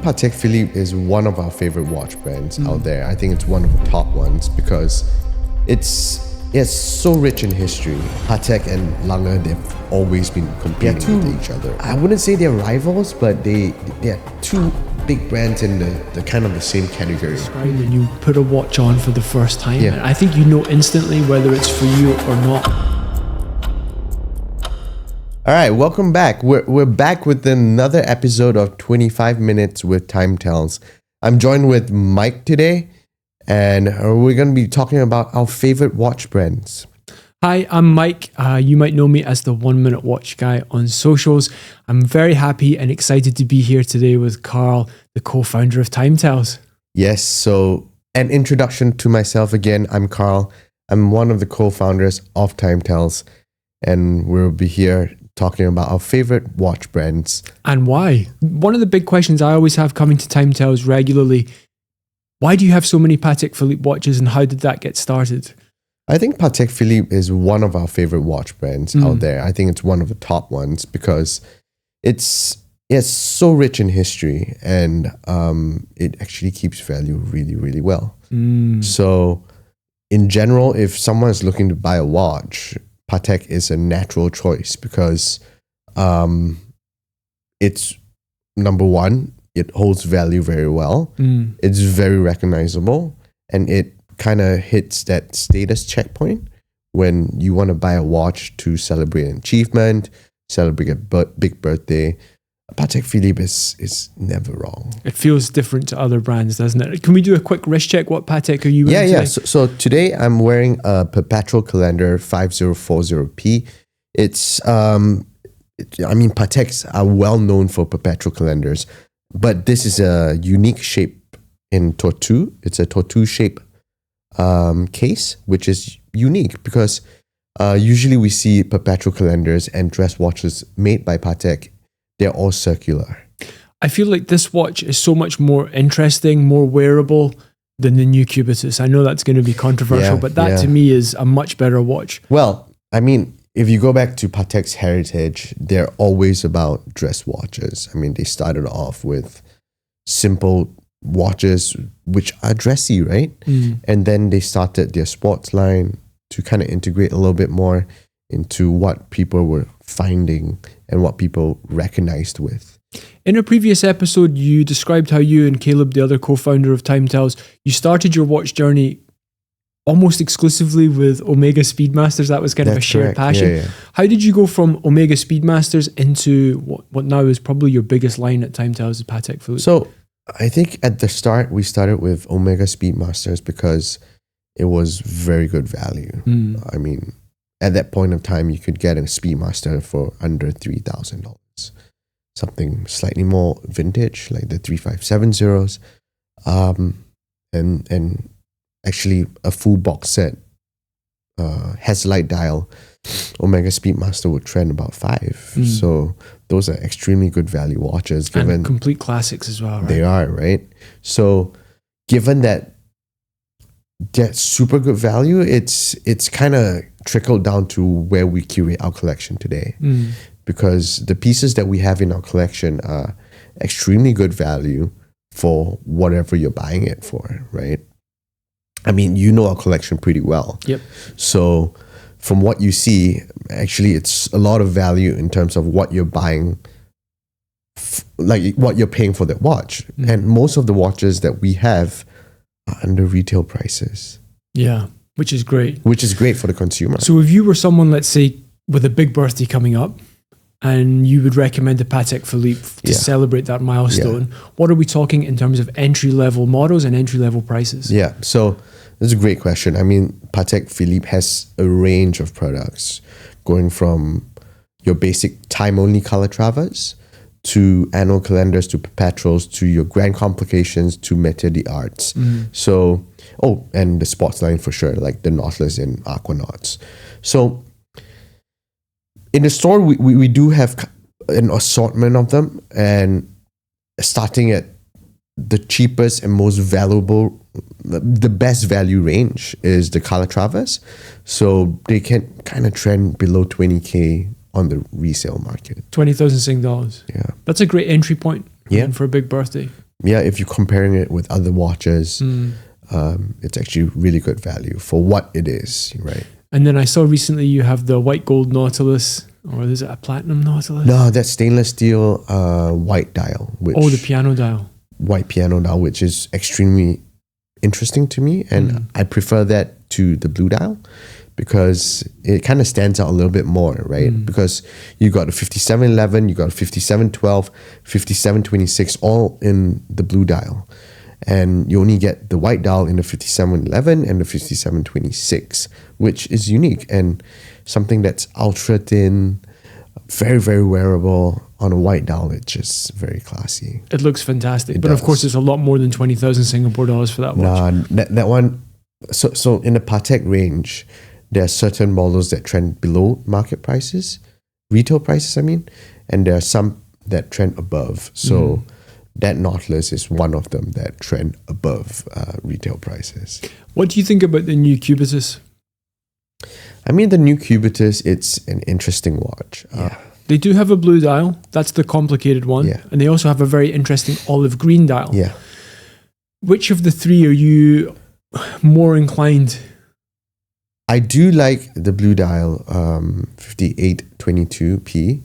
Patek Philippe is one of our favorite watch brands out there. I think it's one of the top ones because it's so rich in history. Patek and Lange, they've always been competing with each other. I wouldn't say they're rivals, but they're two big brands in the kind of the same category. Right, when you put a watch on for the first time, Yeah. I think you know instantly whether it's for you or not. All right, welcome back. We're back with another episode of 25 Minutes with TimeTells. I'm joined with Mike today, and we're going to be talking about our favorite watch brands. Hi, I'm Mike. You might know me as the 1 Minute Watch Guy on socials. I'm very happy and excited to be here today with Carl, the co-founder of TimeTells. Yes, so an introduction to myself again. I'm Carl. I'm one of the co-founders of TimeTells, and we'll be here talking about our favorite watch brands. And why? One of the big questions I always have coming to TimeTells regularly, why do you have so many Patek Philippe watches and how did that get started? I think Patek Philippe is one of our favorite watch brands out there. I think it's one of the top ones because it's so rich in history and it actually keeps value really, really well. So in general, if someone is looking to buy a watch, Patek is a natural choice because it's number one, it holds value very well. It's very recognizable and it kind of hits that status checkpoint when you want to buy a watch to celebrate an achievement, celebrate a big birthday. Patek Philippe is never wrong. It feels different to other brands, doesn't it? Can we do a quick wrist check? What Patek are you wearing today? So today I'm wearing a Perpetual Calendar 5040P. It's, Pateks are well known for Perpetual Calendars, but this is a unique shape in tortue. It's a tortue shape case, which is unique because usually we see Perpetual Calendars and dress watches made by Patek. They're all circular. I feel like this watch is so much more interesting, more wearable than the new Cubitus. I know that's going to be controversial, but that to me is a much better watch. Well, I mean, if you go back to Patek's heritage, they're always about dress watches. I mean, they started off with simple watches, which are dressy, right? And then they started their sports line to kind of integrate a little bit more into what people were finding and what people recognized with. In a previous episode, you described how you and Caleb, the other co-founder of TimeTells, you started your watch journey almost exclusively with Omega Speedmasters. That was kind of a shared passion. Yeah. How did you go from Omega Speedmasters into what now is probably your biggest line at TimeTells, is Patek Philippe? So I think at the start, we started with Omega Speedmasters because it was very good value. I mean, at that point of time, you could get a Speedmaster for under $3,000. Something slightly more vintage, like the 3570s. And actually a full box set, has light dial. Omega Speedmaster would trend about $5,000. So those are extremely good value watches. Given and complete classics as well, right? They are, right? So given that that's super good value, it's kind of trickled down to where we curate our collection today. Because the pieces that we have in our collection are extremely good value for whatever you're buying it for, right? I mean, you know our collection pretty well. Yep. So from what you see, actually it's a lot of value in terms of what you're buying, like what you're paying for that watch. And most of the watches that we have are under retail prices. Yeah, which is great. Which is great for the consumer. So if you were someone, let's say, with a big birthday coming up, and you would recommend a Patek Philippe to celebrate that milestone, what are we talking in terms of entry-level models and entry-level prices? Yeah, so that's a great question. I mean, Patek Philippe has a range of products going from your basic time-only Calatrava's to annual calendars, to perpetuals, to your grand complications, to Métier d'Arts. So, and the sports line for sure, like the Nautilus and Aquanauts. So in the store, we do have an assortment of them, and starting at the cheapest and most valuable, the best value range is the Calatrava's. So they can kind of trend below 20K on the resale market. 20,000 Sing dollars. Yeah. That's a great entry point Yeah. for a big birthday. yeah, if you're comparing it with other watches, it's actually really good value for what it is, right? And then I saw recently you have the white gold Nautilus, or is it a platinum Nautilus? No, that's stainless steel white dial. The piano dial. White piano dial, which is extremely interesting to me. And I prefer that to the blue dial because it kind of stands out a little bit more, right? Because you got a 5711, you got a 5712, 5726, all in the blue dial. And you only get the white dial in the 5711 and the 5726, which is unique and something that's ultra thin, very, very wearable on a white dial. It's just very classy. It looks fantastic. But of course, it's a lot more than 20,000 Singapore dollars for that watch. That one, so in the Patek range, there are certain models that trend below market prices, retail prices, I mean, and there are some that trend above. So that Nautilus is one of them that trend above retail prices. What do you think about the new Cubitus? I mean, the new Cubitus, it's an interesting watch. They do have a blue dial. That's the complicated one. Yeah. And they also have a very interesting olive green dial. Yeah. Which of the three are you more inclined? I do like the blue dial 5822P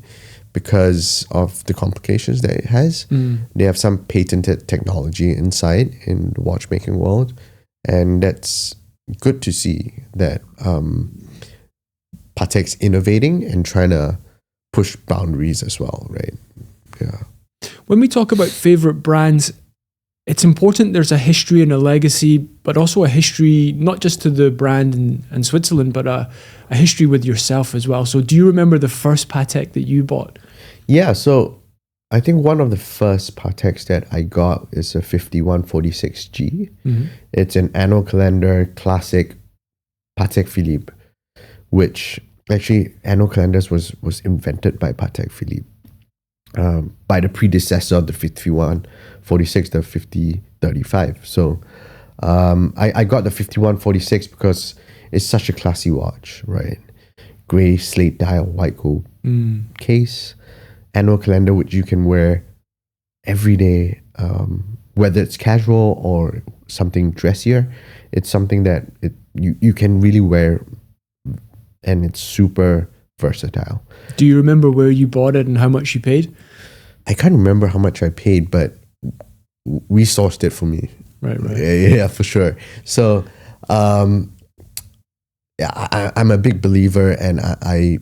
because of the complications that it has. They have some patented technology inside in the watchmaking world. And that's good to see that Patek's innovating and trying to push boundaries as well, right? Yeah. When we talk about favorite brands, it's important there's a history and a legacy, but also a history, not just to the brand and Switzerland, but a history with yourself as well. So do you remember the first Patek that you bought? Yeah, so I think one of the first Pateks that I got is a 5146G. It's an annual calendar classic Patek Philippe, which actually annual calendars was invented by Patek Philippe, by the predecessor of the 5146, the 5035. So I got the 5146 because it's such a classy watch, right? Gray slate dial, white gold case, annual calendar which you can wear every day, whether it's casual or something dressier. It's something that you can really wear, and it's super versatile. Do you remember where you bought it and how much you paid? I can't remember how much I paid, but we sourced it for me. Right. Yeah, for sure. So, I'm a big believer, and I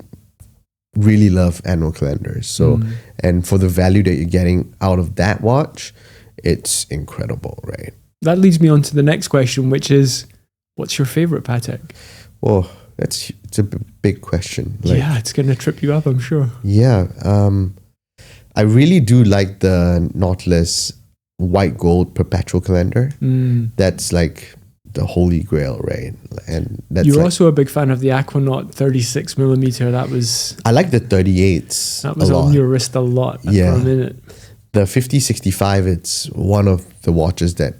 really love annual calendars. So, and for the value that you're getting out of that watch, it's incredible, right? That leads me on to the next question, which is, what's your favorite Patek? Oh, it's a big question. Yeah, it's going to trip you up, I'm sure. Yeah. I really do like the Nautilus white gold perpetual calendar. That's like the holy grail, right? And that's You're also a big fan of the Aquanaut 36mm. I like the 38s. That was on your wrist a lot for a minute. The 5065, it's one of the watches that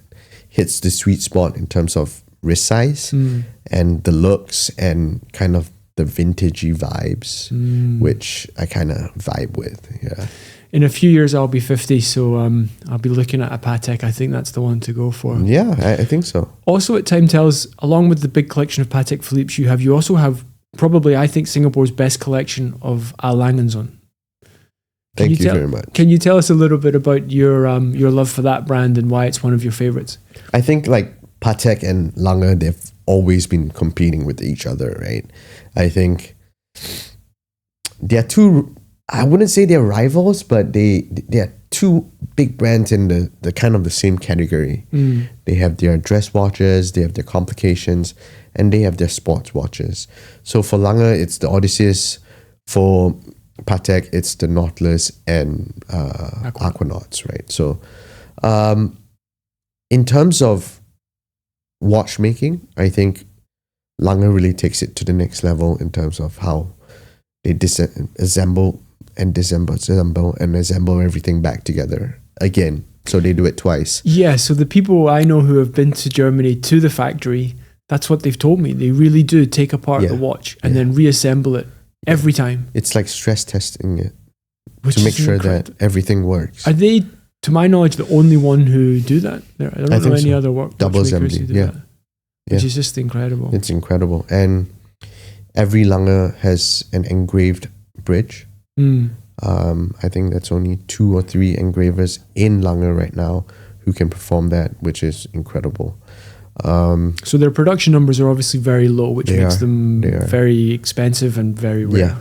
hits the sweet spot in terms of wrist size and the looks and kind of the vintagey vibes, which I kind of vibe with. Yeah. In a few years, I'll be 50, so I'll be looking at a Patek. I think that's the one to go for. Yeah, I think so. Also at TimeTells, along with the big collection of Patek Philippe's you also have probably, I think, Singapore's best collection of A. Lange & Söhne. Thank you very much. Can you tell us a little bit about your love for that brand and why it's one of your favorites? I think like Patek and Lange, they've always been competing with each other, right? I think they're two, I wouldn't say they're rivals, but they are two big brands in the kind of the same category. They have their dress watches, they have their complications, and they have their sports watches. So for Lange, it's the Odysseus. For Patek, it's the Nautilus and Aquanauts, right? So in terms of watchmaking, I think Lange really takes it to the next level in terms of how they assemble everything back together again. So they do it twice. Yeah, so the people I know who have been to Germany to the factory, that's what they've told me. They really do take apart the watch and then reassemble it every time. It's like stress testing it to make sure that everything works. Are they to my knowledge, the only one who do that. I don't know any other double watchmakers assembly, who do yeah. that, which is just incredible. It's incredible. And every Lange has an engraved bridge. I think that's only 2 or 3 engravers in Lange right now who can perform that, which is incredible. So their production numbers are obviously very low, which makes them very expensive and very rare. Yeah.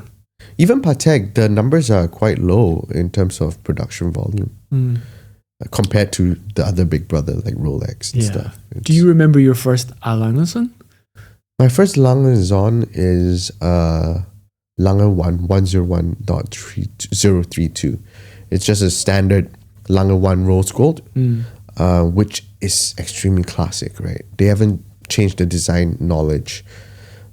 Even Patek, the numbers are quite low in terms of production volume compared to the other big brother like Rolex and stuff. Do you remember your first Langeson? My first Langeson is Lange 101.032. It's just a standard Lange 1 rose gold, which is extremely classic, right? They haven't changed the design knowledge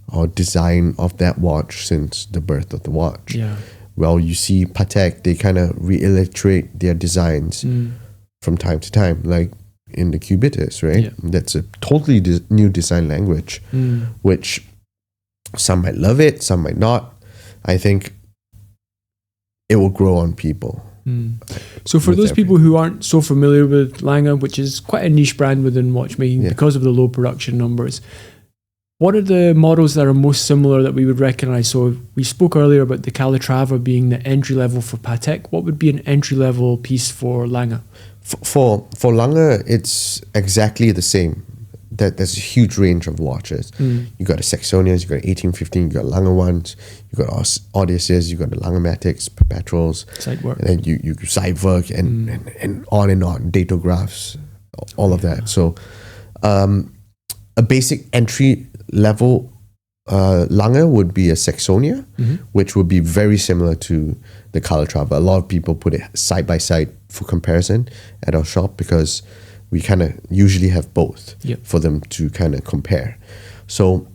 or design of that watch since the birth of the watch. Yeah. Well, you see Patek, they kind of reiterate their designs from time to time, like in the Cubitus, right? Yeah. That's a totally new design language, which some might love it, some might not. I think it will grow on people. So for those people who aren't so familiar with Lange, which is quite a niche brand within watchmaking because of the low production numbers, what are the models that are most similar that we would recognize? So we spoke earlier about the Calatrava being the entry level for Patek. What would be an entry level piece for Lange? For Lange, it's exactly the same. There's a huge range of watches. You got the Saxonias, you got 1815, you got Lange ones, you got Odysseus, you got the Langematics, Perpetuals, Side work, and then you side work and on, datographs, all of that. So a basic entry level Lange would be a Saxonia, which would be very similar to the Calatrava. A lot of people put it side by side for comparison at our shop because we kind of usually have both for them to kind of compare. So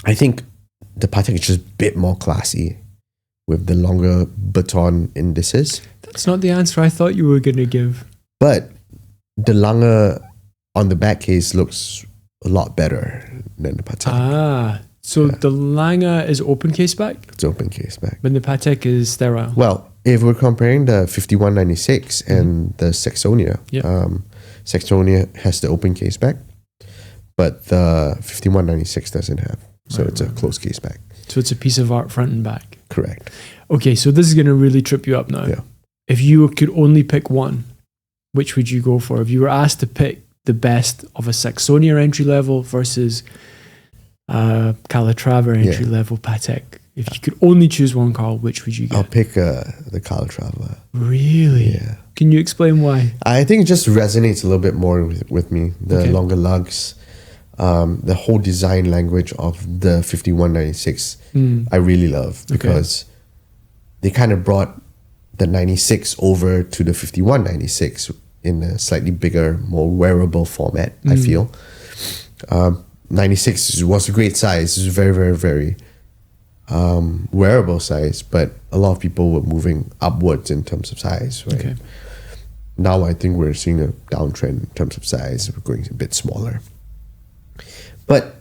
I think the Patek is just a bit more classy with the longer baton indices. That's not the answer I thought you were going to give. But the Lange on the back case looks a lot better than the Patek. So the Lange is open case back? It's open case back. But the Patek is sterile? Well, if we're comparing the 5196 and the Saxonia, Saxonia has the open case back, but the 5196 doesn't have. So it's a closed case back. So it's a piece of art front and back. Correct. Okay, so this is going to really trip you up now. Yeah. If you could only pick one, which would you go for? If you were asked to pick the best of a Saxonia entry level versus Calatrava entry level Patek, if you could only choose one, Carl, which would you get? I'll pick the Calatrava. Really? Yeah. Can you explain why? I think it just resonates a little bit more with me. The longer lugs, the whole design language of the 5196, I really love because they kind of brought the 96 over to the 5196 in a slightly bigger, more wearable format, I feel. 96 was a great size. It was very, very, very wearable size, but a lot of people were moving upwards in terms of size, right? Okay. Now I think we're seeing a downtrend in terms of size. We're going a bit smaller. But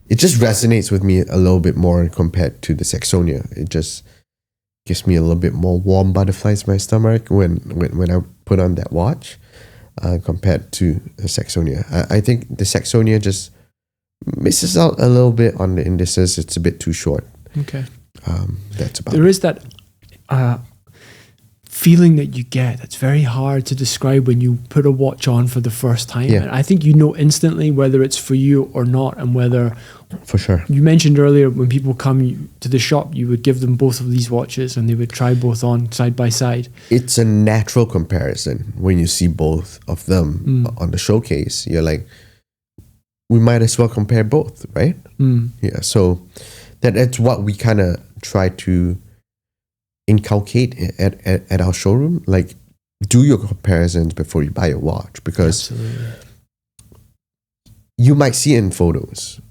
it just resonates with me a little bit more compared to the Saxonia. It just gives me a little bit more warm butterflies in my stomach when I put on that watch compared to the Saxonia. I think the Saxonia just misses out a little bit on the indices. It's a bit too short. Okay. That's about There is that feeling that you get that's very hard to describe when you put a watch on for the first time. Yeah. And I think you know instantly whether it's for you or not, and whether... For sure. You mentioned earlier when people come to the shop, you would give them both of these watches and they would try both on side by side. It's a natural comparison when you see both of them on the showcase. You're like, we might as well compare both, right? Yeah, so that's what we kind of try to inculcate at our showroom. Like, do your comparisons before you buy a watch, because you might see it in photos,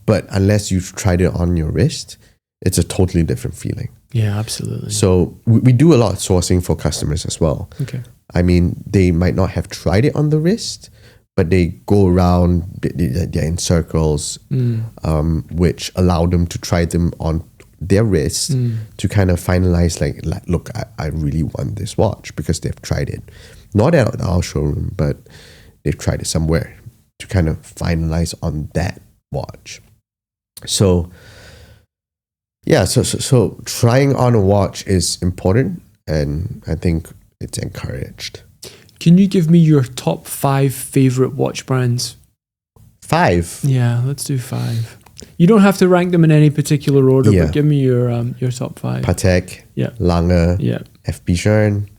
but unless you've tried it on your wrist, it's a totally different feeling. Yeah, absolutely. So we do a lot of sourcing for customers as well. Okay. I mean, they might not have tried it on the wrist, but they go around, they're in circles, which allow them to try them on their wrist to kind of finalize like look, I really want this watch because they've tried it. Not at our showroom, but they've tried it somewhere to kind of finalize on that watch. So yeah, so trying on a watch is important, and I think it's encouraged. Can you give me your top 5 favorite watch brands? 5? Yeah, let's do 5. You don't have to rank them in any particular order, Yeah. but give me your top 5. Patek, Yeah. Lange, Yeah. FB Journe,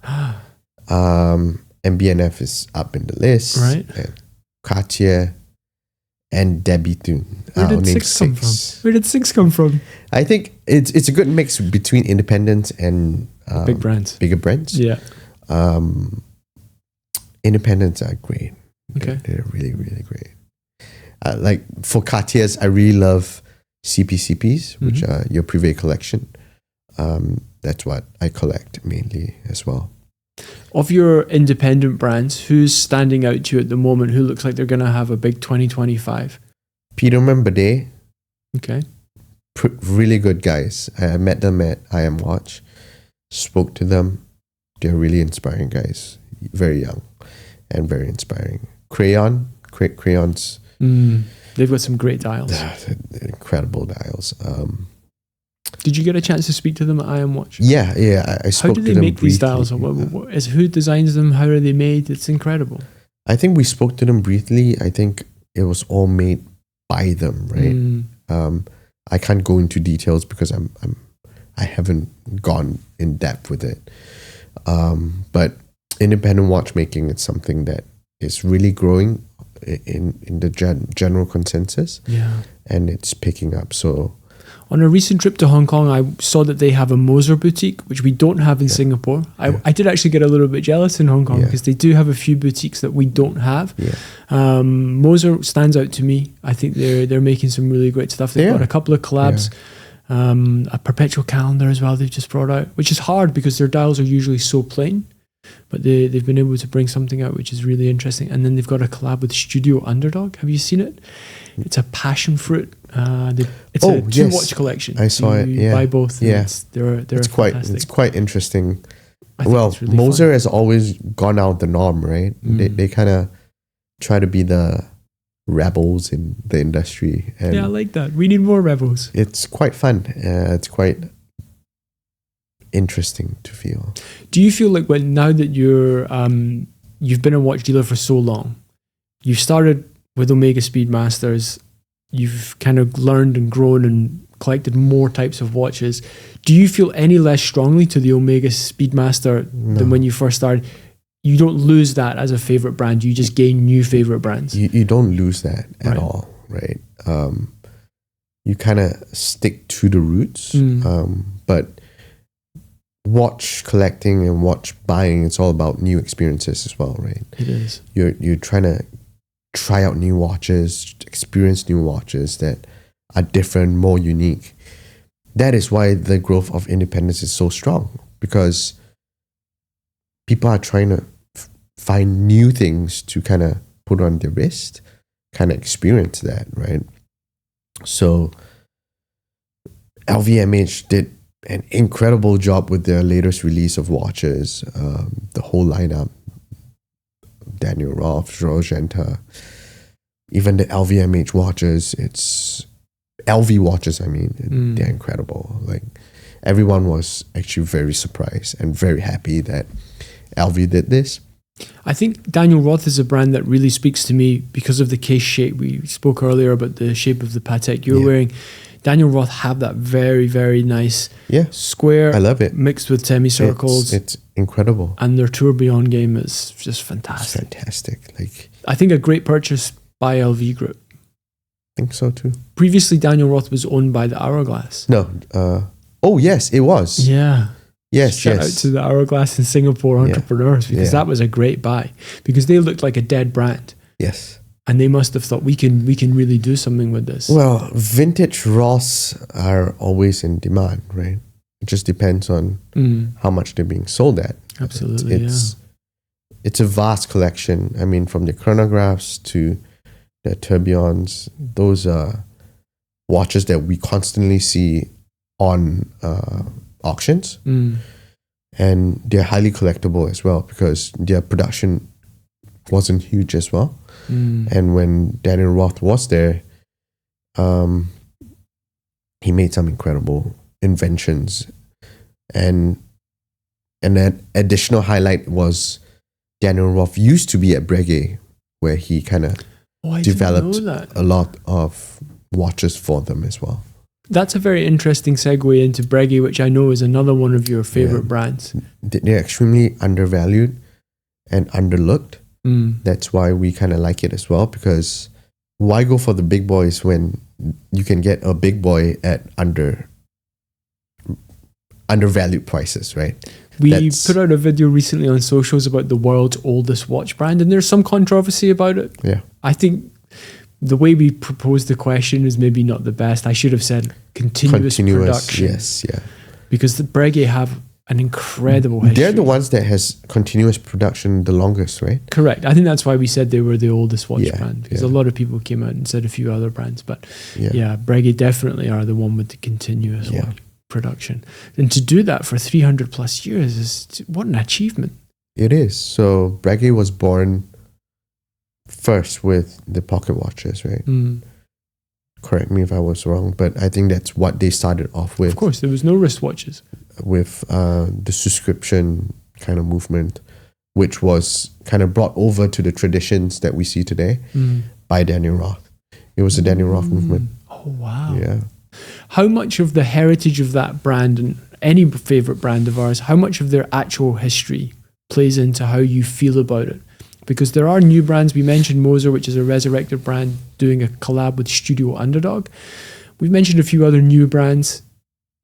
MBNF is up in the list, Right. and Cartier, and Debitune. Where I'll did name 6 come from? Where did 6 come from? I think it's a good mix between independents and Big brands. bigger brands. Yeah. Independents are great. Okay. They're really, really great. Like for Cartiers, I really love CPCPs, which are your Privé collection. That's what I collect mainly as well. Of your independent brands, who's standing out to you at the moment? Who looks like they're going to have a big 2025? Peterman Bidet, Okay. really good guys. I met them at IM Watch, spoke to them. They're really inspiring guys. Very young and very inspiring. Crayons. They've got some great dials. Incredible dials. Did you get a chance to speak to them at IM Watch? Yeah. I How spoke do to they them make these briefly. dials? Who designs them? How are they made? It's incredible. I think we spoke to them briefly. I think it was all made by them, right? I can't go into details because I haven't gone in depth with it. But independent watchmaking is something that is really growing in the general consensus. Yeah. And it's picking up. So On a recent trip to Hong Kong, I saw that they have a Moser boutique, which we don't have in Singapore. I did actually get a little bit jealous in Hong Kong because they do have a few boutiques that we don't have. Yeah. Moser stands out to me. I think they're making some really great stuff. They've got a couple of collabs, a perpetual calendar as well they've just brought out, which is hard because their dials are usually so plain. But they've been able to bring something out which is really interesting. And then they've got a collab with Studio Underdog. Have you seen it? It's a passion fruit. It's a 2-watch collection. I saw it. Yeah. Buy both. Yeah. They're fantastic. It's quite interesting. I think it's really Moser fun. has always gone out the norm, right? They kind of try to be the rebels in the industry. And I like that. We need more rebels. it's quite fun. It's quite interesting to feel. Do you feel like now that you've been a watch dealer for so long, you started with Omega Speedmasters, you've kind of learned and grown and collected more types of watches. Do you feel any less strongly to the Omega Speedmaster than when you first started? You don't lose that as a favorite brand. You just gain new favorite brands. You don't lose that at all, right? You kind of stick to the roots, but watch collecting and watch buying, it's all about new experiences as well, right? It is. You're trying to try out new watches, experience new watches that are different, more unique. That is why the growth of independence is so strong, because people are trying to find new things to kind of put on their wrist, kind of experience that, right? So LVMH did an incredible job with their latest release of watches, the whole lineup, Daniel Roth, Georges Genta, even the LVMH watches, it's LV watches, they're incredible. Like, everyone was actually very surprised and very happy that LV did this. I think Daniel Roth is a brand that really speaks to me because of the case shape. We spoke earlier about the shape of the Patek you're wearing. Daniel Roth have that very, very nice square. I love it. Mixed with semicircles. It's incredible. And their tourbillon game is just fantastic. It's fantastic. Like, I think a great purchase by LV Group. I think so too. Previously, Daniel Roth was owned by the Hourglass. No. Oh, yes, it was. Yeah. Yes, Shout out to the Hourglass in Singapore entrepreneurs because that was a great buy because they looked like a dead brand. Yes. And they must have thought we can really do something with this. Well, vintage Ross are always in demand, right? It just depends on how much they're being sold at. Absolutely, It's a vast collection. I mean, from the chronographs to the tourbillons, those are watches that we constantly see on auctions, and they're highly collectible as well because their production wasn't huge as well. And when Daniel Roth was there, he made some incredible inventions, and an additional highlight was Daniel Roth used to be at Breguet, where he kind of developed a lot of watches for them as well. That's a very interesting segue into Breguet, which I know is another one of your favorite brands. They're extremely undervalued and underlooked. That's why we kind of like it as well, because why go for the big boys when you can get a big boy at undervalued prices, right? We put out a video recently on socials about the world's oldest watch brand, and there's some controversy about it. Yeah. I think the way we proposed the question is maybe not the best. I should have said continuous production. Yes, yeah. Because the Breguet have an incredible history. They're the ones that has continuous production the longest, right? Correct. I think that's why we said they were the oldest watch brand, because a lot of people came out and said a few other brands. But Breguet definitely are the one with the continuous watch production. And to do that for 300 plus years is what an achievement. It is. So Breguet was born first with the pocket watches, right? Correct me if I was wrong, but I think that's what they started off with. Of course, there was no wristwatches. With the subscription kind of movement, which was kind of brought over to the traditions that we see today by Daniel Roth. It was the Daniel Roth movement. Oh, wow. Yeah. How much of the heritage of that brand, and any favorite brand of ours, how much of their actual history plays into how you feel about it? Because there are new brands. We mentioned Moser, which is a resurrected brand doing a collab with Studio Underdog. We've mentioned a few other new brands.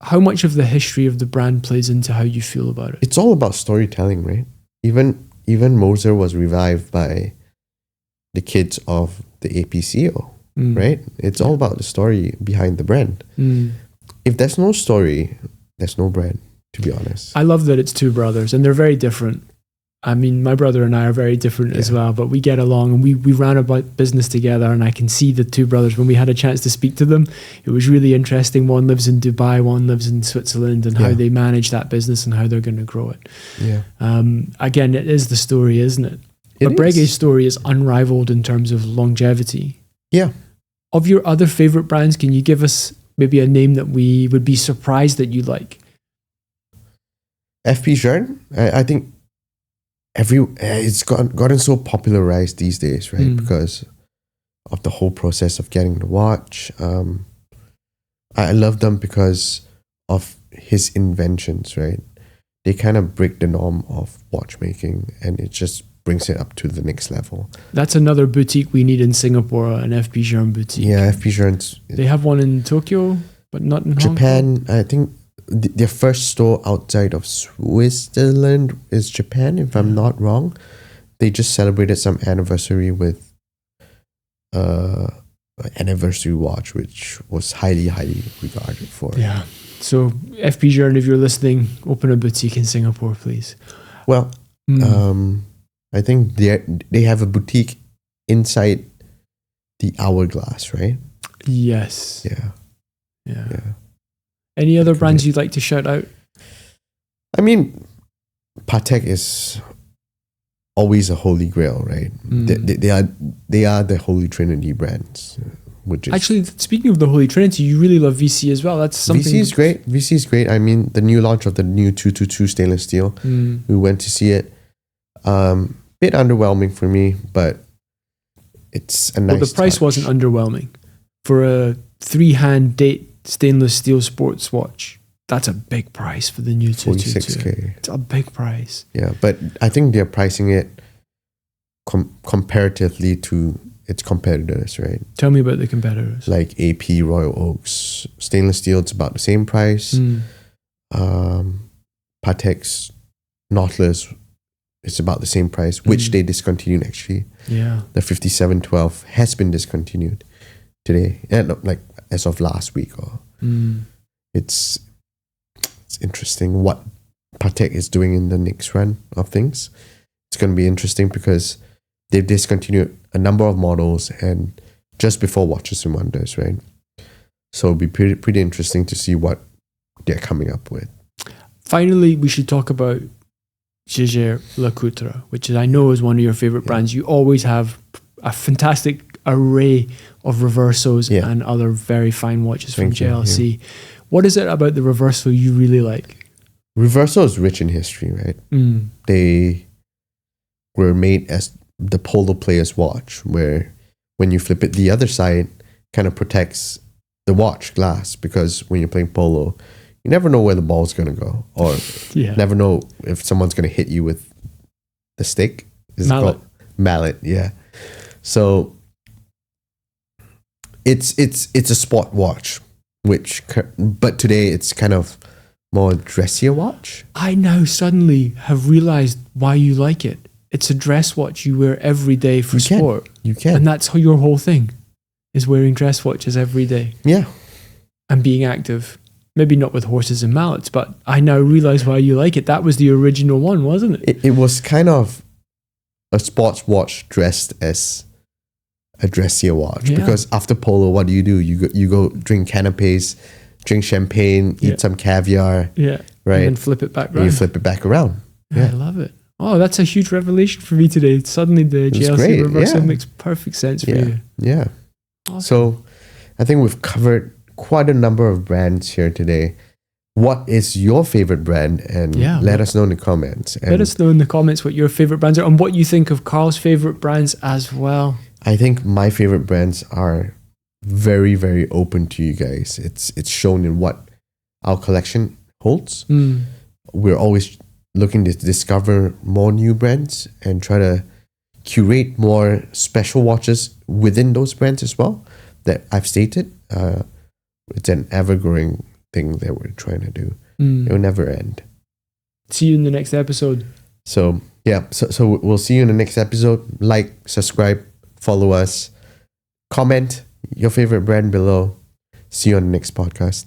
How much of the history of the brand plays into how you feel about it? It's all about storytelling, right? Even Moser was revived by the kids of the APCO, right? It's all about the story behind the brand. If there's no story, there's no brand, to be honest. I love that it's two brothers, and they're very different. I mean, my brother and I are very different as well, but we get along, and we ran a business together, and I can see the two brothers when we had a chance to speak to them. It was really interesting. One lives in Dubai, one lives in Switzerland, and how they manage that business and how they're going to grow it. Yeah. Again, it is the story, isn't it? But Breguet's story is unrivaled in terms of longevity. Yeah. Of your other favorite brands, can you give us maybe a name that we would be surprised that you like? FP Journe, I think it's gotten so popularized these days, right? Because of the whole process of getting the watch. I love them because of his inventions, right? They kind of break the norm of watchmaking, and it just brings it up to the next level. That's another boutique we need in Singapore, an FP Journe boutique. Yeah, FP Journe's... They have one in Tokyo, but not in Japan. Hong Kong. I think their first store outside of Switzerland is Japan, if I'm not wrong. They just celebrated some anniversary with an anniversary watch, which was highly, highly regarded for. Yeah. So FP Journe, if you're listening, open a boutique in Singapore, please. Well, I think they have a boutique inside the Hourglass, right? Yes. Yeah. Any other brands you'd like to shout out? I mean, Patek is always a holy grail, right? They are the Holy Trinity brands. Which is actually, speaking of the Holy Trinity, you really love VC as well. That's something. VC is great. VC is great. I mean, the new launch of the new 222 stainless steel. We went to see it. Bit underwhelming for me, but it's a nice. Well, the price touch. wasn't underwhelming for a 3-hand date stainless steel sports watch. That's a big price for the new 222. 46K. It's a big price. Yeah, but I think they're pricing it comparatively to its competitors, right? Tell me about the competitors. Like AP, Royal Oaks, stainless steel. It's about the same price. Patek's Nautilus. It's about the same price, which they discontinued actually. Yeah. The 5712 has been discontinued today, like as of last week. It's interesting what Patek is doing in the next run of things. It's going to be interesting because they've discontinued a number of models and just before Watches and Wonders, right? So it'll be pretty interesting to see what they're coming up with. Finally, we should talk about Jaeger LeCoultre, which is, I know, is one of your favorite brands. You always have a fantastic array of Reversos and other very fine watches from JLC. What is it about the Reverso you really like? Reverso is rich in history, right? They were made as the polo player's watch, where when you flip it, the other side kind of protects the watch glass, because when you're playing polo, you never know where the ball's going to go, or never know if someone's going to hit you with the stick. Mallet. Mallet, yeah. So it's a sport watch, but today it's kind of more dressier watch. I now suddenly have realized why you like it. It's a dress watch you wear every day for sport. You can. And that's your whole thing, is wearing dress watches every day. Yeah. And being active. Maybe not with horses and mallets, but I now realize why you like it. That was the original one, wasn't it? It was kind of a sports watch dressed as a dressier watch. Because after polo, what do? You go drink canapes, drink champagne, eat some caviar. Yeah. Right. And then flip it back around. And you flip it back around. Yeah. I love it. Oh, that's a huge revelation for me today. Suddenly the GLC Reverso makes perfect sense for you. Yeah. Awesome. So I think we've covered quite a number of brands here today. What is your favorite brand? And let us know in the comments. And let us know in the comments what your favorite brands are and what you think of Carl's favorite brands as well. I think my favorite brands are very, very open to you guys. It's shown in what our collection holds. We're always looking to discover more new brands and try to curate more special watches within those brands as well that I've stated. It's an ever-growing thing that we're trying to do. It will never end. See you in the next episode. So we'll see you in the next episode. Like, subscribe, follow us, comment your favorite brand below. See you on the next podcast.